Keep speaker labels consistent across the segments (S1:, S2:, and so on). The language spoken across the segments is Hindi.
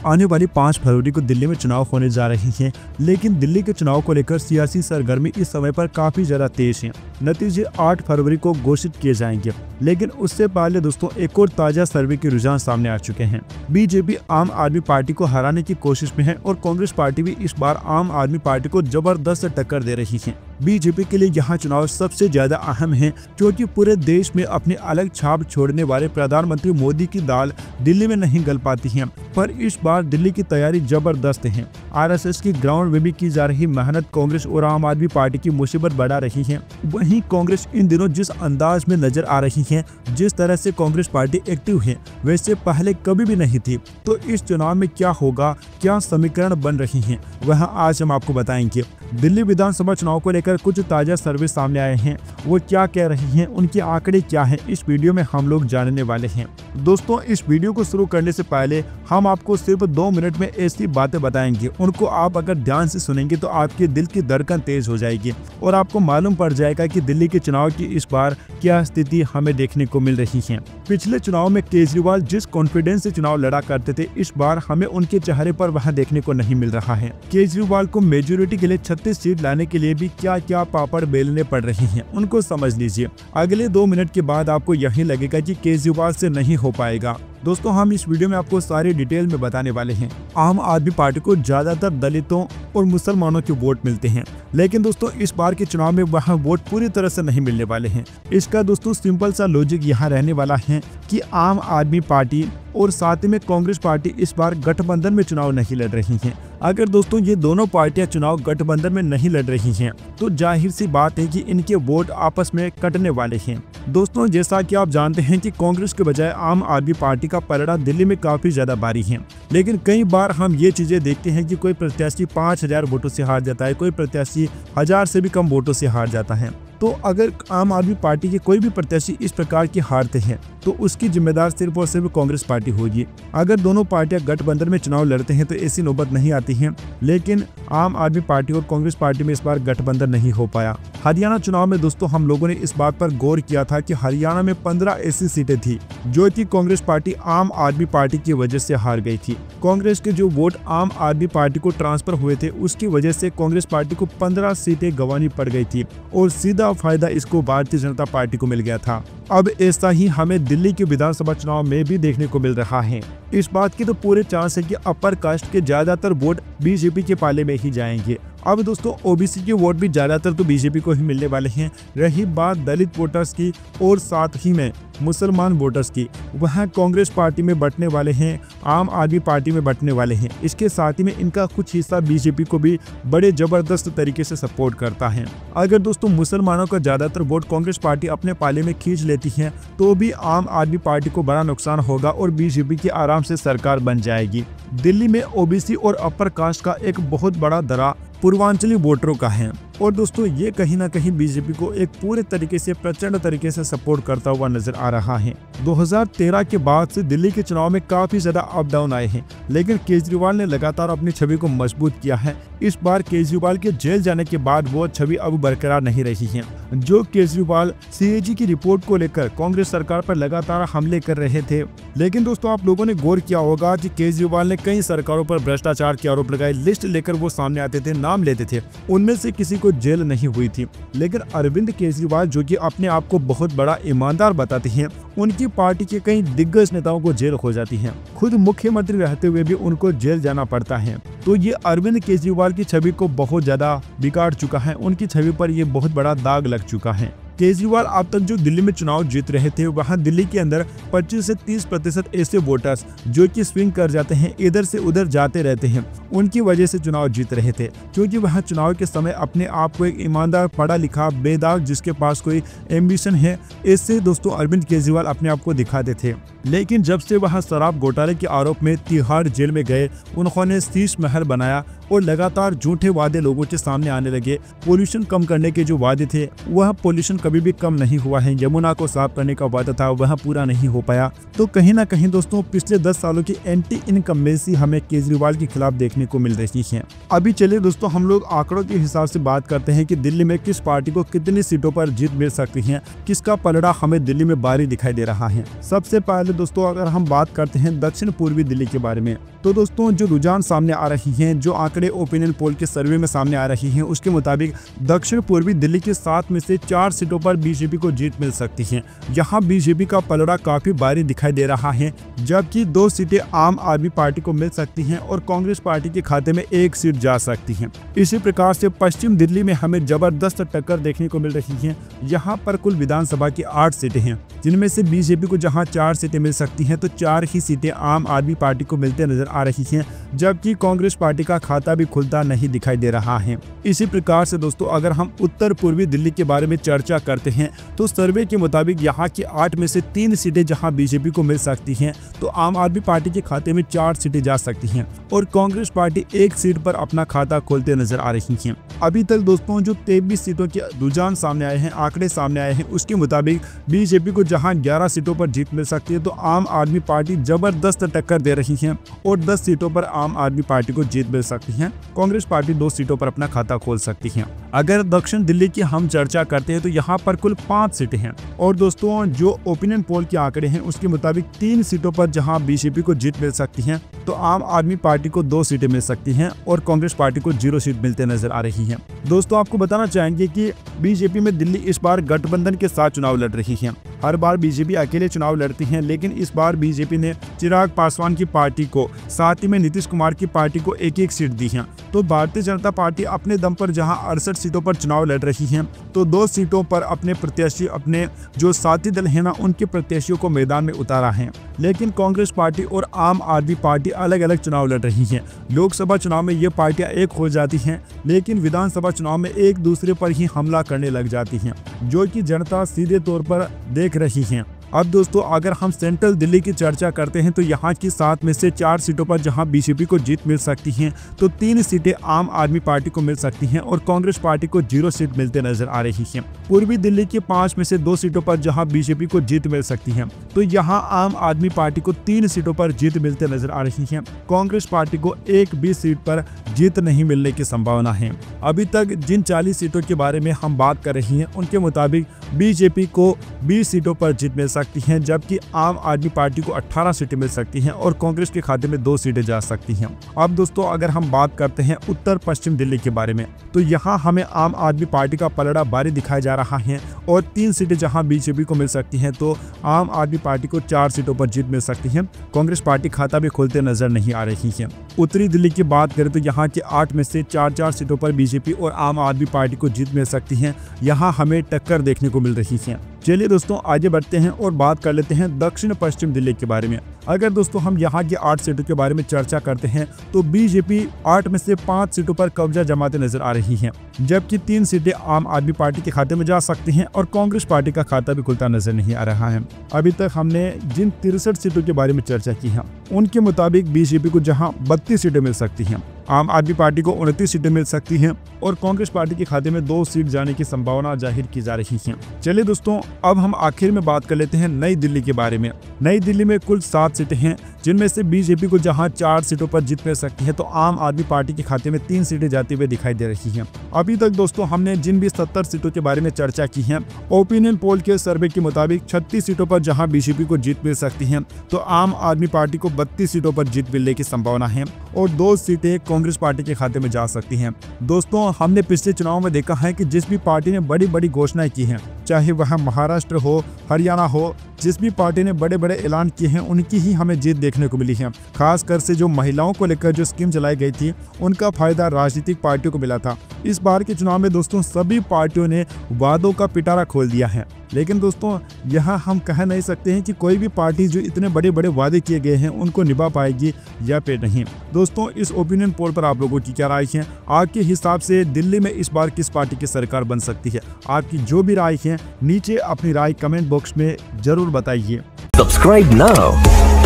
S1: आने वाली 5 फरवरी को दिल्ली में चुनाव होने जा रहे हैं, लेकिन दिल्ली के चुनाव को लेकर सियासी सरगर्मी इस समय पर काफी ज्यादा तेज है। नतीजे 8 फरवरी को घोषित किए जाएंगे, लेकिन उससे पहले दोस्तों एक और ताजा सर्वे के रुझान सामने आ चुके हैं। बीजेपी आम आदमी पार्टी को हराने की कोशिश में है और कांग्रेस पार्टी भी इस बार आम आदमी पार्टी को जबरदस्त टक्कर दे रही है। बीजेपी के लिए यहां चुनाव सबसे ज्यादा अहम है, क्योंकि पूरे देश में अपनी अलग छाप छोड़ने वाले प्रधानमंत्री मोदी की दाल दिल्ली में नहीं गल पाती है। पर इस बार दिल्ली की तैयारी जबरदस्त है। आरएसएस की ग्राउंड में भी की जा रही मेहनत कांग्रेस और आम आदमी पार्टी की मुसीबत बढ़ा रही है। वहीं कांग्रेस इन दिनों जिस अंदाज में नजर आ रही है, जिस तरह से कांग्रेस पार्टी एक्टिव है, वैसे पहले कभी भी नहीं थी। तो इस चुनाव में क्या होगा, क्या समीकरण बन रही हैं, वह आज हम आपको बताएंगे। दिल्ली विधानसभा चुनाव को लेकर कुछ ताजा सर्वे सामने आए हैं, वो क्या कह रहे हैं, उनके आंकड़े क्या हैं, इस वीडियो में हम लोग जानने वाले हैं। दोस्तों, इस वीडियो को शुरू करने से पहले हम आपको सिर्फ 2 मिनट में ऐसी बातें बताएंगे, उनको आप अगर ध्यान से सुनेंगे तो आपके दिल की धड़कन तेज हो जाएगी और आपको मालूम पड़ जाएगा कि दिल्ली के चुनाव की इस बार क्या स्थिति हमें देखने को मिल रही है। पिछले चुनाव में केजरीवाल जिस कॉन्फिडेंस से चुनाव लड़ा करते थे, इस बार हमें उनके चेहरे पर वह देखने को नहीं मिल रहा है। केजरीवाल को मेजोरिटी के लिए 36 सीट लाने के लिए भी क्या क्या पापड़ बेलने पड़ रही हैं, उनको समझ लीजिए। अगले 2 मिनट के बाद आपको यही लगेगा कि केजरीवाल से नहीं हो पाएगा। दोस्तों, हम इस वीडियो में आपको सारी डिटेल में बताने वाले हैं। आम आदमी पार्टी को ज्यादातर दलितों और मुसलमानों के वोट मिलते हैं, लेकिन दोस्तों इस बार के चुनाव में वह वोट पूरी तरह से नहीं मिलने वाले हैं। इसका दोस्तों सिंपल सा लॉजिक यहाँ रहने वाला है कि आम आदमी पार्टी और साथ में कांग्रेस पार्टी इस बार गठबंधन में चुनाव नहीं लड़ रही हैं। अगर दोस्तों ये दोनों पार्टियां चुनाव गठबंधन में नहीं लड़ रही हैं, तो जाहिर सी बात है कि इनके वोट आपस में कटने वाले हैं। दोस्तों, जैसा कि आप जानते हैं कि कांग्रेस के बजाय आम आदमी पार्टी का पलड़ा दिल्ली में काफी ज्यादा भारी है, लेकिन कई बार हम ये चीजें देखते हैं कि कोई प्रत्याशी 5000 वोटों से हार जाता है, कोई प्रत्याशी 1000 से भी कम वोटों से हार जाता है। तो अगर आम आदमी पार्टी के कोई भी प्रत्याशी इस प्रकार की हारते हैं, तो उसकी जिम्मेदार सिर्फ और सिर्फ कांग्रेस पार्टी होगी। अगर दोनों पार्टियां गठबंधन में चुनाव लड़ते हैं तो ऐसी नौबत नहीं आती है, लेकिन आम आदमी पार्टी और कांग्रेस पार्टी में इस बार गठबंधन नहीं हो पाया। हरियाणा चुनाव में दोस्तों हम लोगों ने इस बात पर गौर किया था कि हरियाणा में 15 ऐसी सीटें थी जो कि कांग्रेस पार्टी आम आदमी पार्टी की वजह से हार गई थी। कांग्रेस के जो वोट आम आदमी पार्टी को ट्रांसफर हुए थे, उसकी वजह से कांग्रेस पार्टी को 15 सीटें गंवानी पड़ गई थी और सीधा फायदा इसको भारतीय जनता पार्टी को मिल गया था। अब ऐसा ही हमें दिल्ली के विधानसभा चुनाव में भी देखने को मिल रहा है। इस बात की तो पूरे चांस है कि अपर कास्ट के ज्यादातर वोट बीजेपी के पाले में ही जाएंगे। अब दोस्तों ओबीसी के वोट भी ज्यादातर तो बीजेपी को ही मिलने वाले हैं। रही बात दलित वोटर्स की और साथ ही में मुसलमान वोटर्स की, वह कांग्रेस पार्टी में बंटने वाले हैं, आम आदमी पार्टी में बंटने वाले हैं। इसके साथ ही में इनका कुछ हिस्सा बीजेपी को भी बड़े जबरदस्त तरीके से सपोर्ट करता है। अगर दोस्तों मुसलमानों का ज्यादातर वोट कांग्रेस पार्टी अपने पाले में खींच लेती है, तो भी आम आदमी पार्टी को बड़ा नुकसान होगा और बीजेपी की आराम से सरकार बन जाएगी। दिल्ली में ओबीसी और अपर कास्ट का एक बहुत बड़ा दरा पूर्वांचली वोटरों का है और दोस्तों ये कहीं ना कहीं बीजेपी को एक पूरे तरीके से प्रचंड तरीके से सपोर्ट करता हुआ नजर आ रहा है। 2013 के बाद से दिल्ली के चुनाव में काफी ज्यादा अप डाउन आए हैं, लेकिन केजरीवाल ने लगातार अपनी छवि को मजबूत किया है। इस बार केजरीवाल के जेल जाने के बाद वो छवि अब बरकरार नहीं रही है। जो केजरीवाल सीएजी की रिपोर्ट को लेकर कांग्रेस सरकार पर लगातार हमले कर रहे थे, लेकिन दोस्तों आप लोगों ने गौर किया होगा कि केजरीवाल ने कई सरकारों पर भ्रष्टाचार के आरोप लगाए। लिस्ट लेकर वो सामने आते थे, नाम लेते थे, उनमें से किसी को जेल नहीं हुई थी। लेकिन अरविंद केजरीवाल, जो कि अपने आप को बहुत बड़ा ईमानदार बताते हैं, उनकी पार्टी के कई दिग्गज नेताओं को जेल हो जाती है। खुद मुख्यमंत्री रहते हुए भी उनको जेल जाना पड़ता है। तो ये अरविंद केजरीवाल की छवि को बहुत ज्यादा बिगाड़ चुका है, उनकी छवि पर ये बहुत बड़ा दाग लग चुका है। केजरीवाल अब तक जो दिल्ली में चुनाव जीत रहे थे, वहां दिल्ली के अंदर 25 से 30% ऐसे वोटर्स जो कि स्विंग कर जाते हैं, इधर से उधर जाते रहते हैं, उनकी वजह से चुनाव जीत रहे थे। क्योंकि वह चुनाव के समय अपने आप को एक ईमानदार, पढ़ा लिखा, बेदाग, जिसके पास कोई एम्बिशन है, इससे दोस्तों अरविंद केजरीवाल अपने आप को दिखाते थे। लेकिन जब से वह शराब घोटाले के आरोप में तिहाड़ जेल में गए, उन्होंने शीश महल बनाया और लगातार झूठे वादे लोगों के सामने आने लगे। पोल्यूशन कम करने के जो वादे थे वह पोल्यूशन कभी भी कम नहीं हुआ है। यमुना को साफ करने का वादा था वह पूरा नहीं हो पाया। तो कहीं ना कहीं दोस्तों पिछले 10 सालों की एंटी इनकम्बेंसी हमें केजरीवाल के खिलाफ देखने को मिल रही है। अभी चलिए दोस्तों हम लोग आंकड़ों के हिसाब से बात करते हैं कि दिल्ली में किस पार्टी को कितनी सीटों पर जीत मिल सकती है, किसका पलड़ा हमें दिल्ली में भारी दिखाई दे रहा है। सबसे पहले दोस्तों अगर हम बात करते हैं दक्षिण पूर्वी दिल्ली के बारे में, तो दोस्तों जो रुझान सामने आ रही हैं, जो आंकड़े ओपिनियन पोल के सर्वे में सामने आ रही हैं, उसके मुताबिक दक्षिण पूर्वी दिल्ली के 7 में से 4 सीटों पर बीजेपी को जीत मिल सकती है। यहाँ बीजेपी का पलड़ा काफी भारी दिखाई दे रहा है, जबकि 2 सीटें आम आदमी पार्टी को मिल सकती हैं और कांग्रेस पार्टी के खाते में 1 सीट जा सकती है। इसी प्रकार से पश्चिम दिल्ली में हमें जबरदस्त टक्कर देखने को मिल रही है। यहाँ पर कुल विधानसभा की 8 सीटें हैं, जिनमें से बीजेपी को जहाँ 4 सीटें मिल सकती हैं तो 4 ही सीटें आम आदमी पार्टी को मिलते नजर आ रही हैं, जबकि कांग्रेस पार्टी का खाता भी खुलता नहीं दिखाई दे रहा है। इसी प्रकार से दोस्तों अगर हम उत्तर पूर्वी दिल्ली के बारे में चर्चा करते हैं तो सर्वे के मुताबिक यहाँ की 8 में से 3 सीटें जहाँ बीजेपी को मिल सकती हैं तो आम आदमी पार्टी के खाते में 4 सीटें जा सकती हैं और कांग्रेस पार्टी 1 सीट पर अपना खाता खोलते नजर आ रही है। अभी तक दोस्तों जो 23 सीटों के रुझान सामने आए हैं, आंकड़े सामने आए हैं, उसके मुताबिक बीजेपी को जहां 11 सीटों पर जीत मिल सकती है तो आम आदमी पार्टी जबरदस्त टक्कर दे रही है और 10 सीटों पर आम आदमी पार्टी को जीत मिल सकती है। कांग्रेस पार्टी 2 सीटों पर अपना खाता खोल सकती है। अगर दक्षिण दिल्ली की हम चर्चा करते हैं तो यहाँ पर कुल 5 सीटें हैं और दोस्तों जो ओपिनियन पोल के आंकड़े हैं उसके मुताबिक 3 सीटों पर जहाँ बीजेपी को जीत मिल सकती है तो आम आदमी पार्टी को 2 सीटें मिल सकती हैं और कांग्रेस पार्टी को 0 सीट मिलते नजर आ रही है। दोस्तों आपको बताना चाहेंगे कि बीजेपी में दिल्ली इस बार गठबंधन के साथ चुनाव लड़ रही है। हर बार बीजेपी अकेले चुनाव लड़ती है, लेकिन इस बार बीजेपी ने चिराग पासवान की पार्टी को, साथ ही में नीतीश कुमार की पार्टी को 1-1 सीट दी है। तो भारतीय जनता पार्टी अपने दम पर जहां 68 सीटों पर चुनाव लड़ रही है तो 2 सीटों पर अपने प्रत्याशी, अपने जो साथी दल है ना, उनके प्रत्याशियों को मैदान में उतारा है। लेकिन कांग्रेस पार्टी और आम आदमी पार्टी अलग अलग चुनाव लड़ रही है। लोकसभा चुनाव में ये पार्टियां एक हो जाती हैं, लेकिन विधानसभा चुनाव में एक दूसरे पर ही हमला करने लग जाती हैं, जो कि जनता सीधे तौर पर देख रही है। अब दोस्तों अगर हम सेंट्रल दिल्ली की चर्चा करते हैं तो यहाँ की 7 में से 4 सीटों पर जहाँ बीजेपी को जीत मिल सकती हैं तो 3 सीटें आम आदमी पार्टी को मिल सकती हैं और कांग्रेस पार्टी को 0 सीट मिलते नजर आ रही हैं। पूर्वी दिल्ली की 5 में से 2 सीटों पर जहाँ बीजेपी को जीत मिल सकती है तो यहाँ आम आदमी पार्टी को 3 सीटों पर जीत मिलते नजर आ रही है। कांग्रेस पार्टी को एक भी सीट पर जीत नहीं मिलने की संभावना है। अभी तक जिन 40 सीटों के बारे में हम बात कर रही हैं उनके मुताबिक बीजेपी को 20 सीटों पर जीत मिल सकती हैं, जबकि आम आदमी पार्टी को 18 सीटें मिल सकती हैं और कांग्रेस के खाते में 2 सीटें जा सकती हैं। अब दोस्तों अगर हम बात करते हैं उत्तर पश्चिम दिल्ली के बारे में तो यहाँ हमें आम आदमी पार्टी का पलड़ा भारी दिखाया जा रहा है और 3 सीटें जहाँ बीजेपी को मिल सकती हैं तो आम आदमी पार्टी को 4 सीटों पर जीत मिल सकती है। कांग्रेस पार्टी खाता भी खोलते नजर नहीं आ रही है। उत्तरी दिल्ली की बात करें तो यहाँ के 8 में से 4 सीटों पर बीजेपी और आम आदमी पार्टी को जीत मिल सकती है। यहाँ हमें टक्कर देखने को मिल रही है। चलिए दोस्तों आगे बढ़ते हैं और बात कर लेते हैं दक्षिण पश्चिम दिल्ली के बारे में। अगर दोस्तों हम यहाँ की 8 सीटों के बारे में चर्चा करते हैं तो बीजेपी 8 में से 5 सीटों पर कब्जा जमाते नजर आ रही है, जबकि 3 सीटें आम आदमी पार्टी के खाते में जा सकती हैं और कांग्रेस पार्टी का खाता भी खुलता नजर नहीं आ रहा है। अभी तक हमने जिन 63 सीटों के बारे में चर्चा की है उनके मुताबिक बीजेपी को जहाँ 32 सीटें मिल सकती हैं, आम आदमी पार्टी को 29 सीटें मिल सकती हैं और कांग्रेस पार्टी के खाते में 2 सीट जाने की संभावना जाहिर की जा रही है। चलिए दोस्तों अब हम आखिर में बात कर लेते हैं नई दिल्ली के बारे में। नई दिल्ली में कुल 7 सीटें हैं, जिनमें से बीजेपी को जहां 4 सीटों पर जीत मिल सकती है तो आम आदमी पार्टी के खाते में 3 सीटें जाती हुई दिखाई दे रही हैं। अभी तक दोस्तों हमने जिन भी 70 सीटों के बारे में चर्चा की है, ओपिनियन पोल के सर्वे के मुताबिक 36 सीटों पर जहां बीजेपी को जीत मिल सकती है तो आम आदमी पार्टी को 32 सीटों पर जीत मिलने की संभावना है और 2 सीटें कांग्रेस पार्टी के खाते में जा सकती हैं। दोस्तों हमने पिछले चुनाव में देखा है कि जिस भी पार्टी ने बड़ी बड़ी घोषणाएं की हैं, चाहे वह महाराष्ट्र हो, हरियाणा हो, जिस भी पार्टी ने बड़े बड़े ऐलान किए हैं उनकी ही हमें जीत देखने को मिली है। खासकर से जो महिलाओं को लेकर जो स्कीम चलाई गई थी उनका फायदा राजनीतिक पार्टियों को मिला था। इस बार के चुनाव में दोस्तों सभी पार्टियों ने वादों का पिटारा खोल दिया है, लेकिन दोस्तों यहाँ हम कह नहीं सकते हैं कि कोई भी पार्टी जो इतने बड़े बड़े वादे किए गए हैं उनको निभा पाएगी या फिर नहीं। दोस्तों इस ओपिनियन पोल पर आप लोगों की क्या राय है? आपके हिसाब से दिल्ली में इस बार किस पार्टी की सरकार बन सकती है? आपकी जो भी राय है नीचे अपनी राय कमेंट बॉक्स में जरूर बताइए।
S2: Subscribe now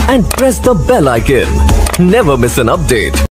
S2: and press the bell icon. Never miss an update.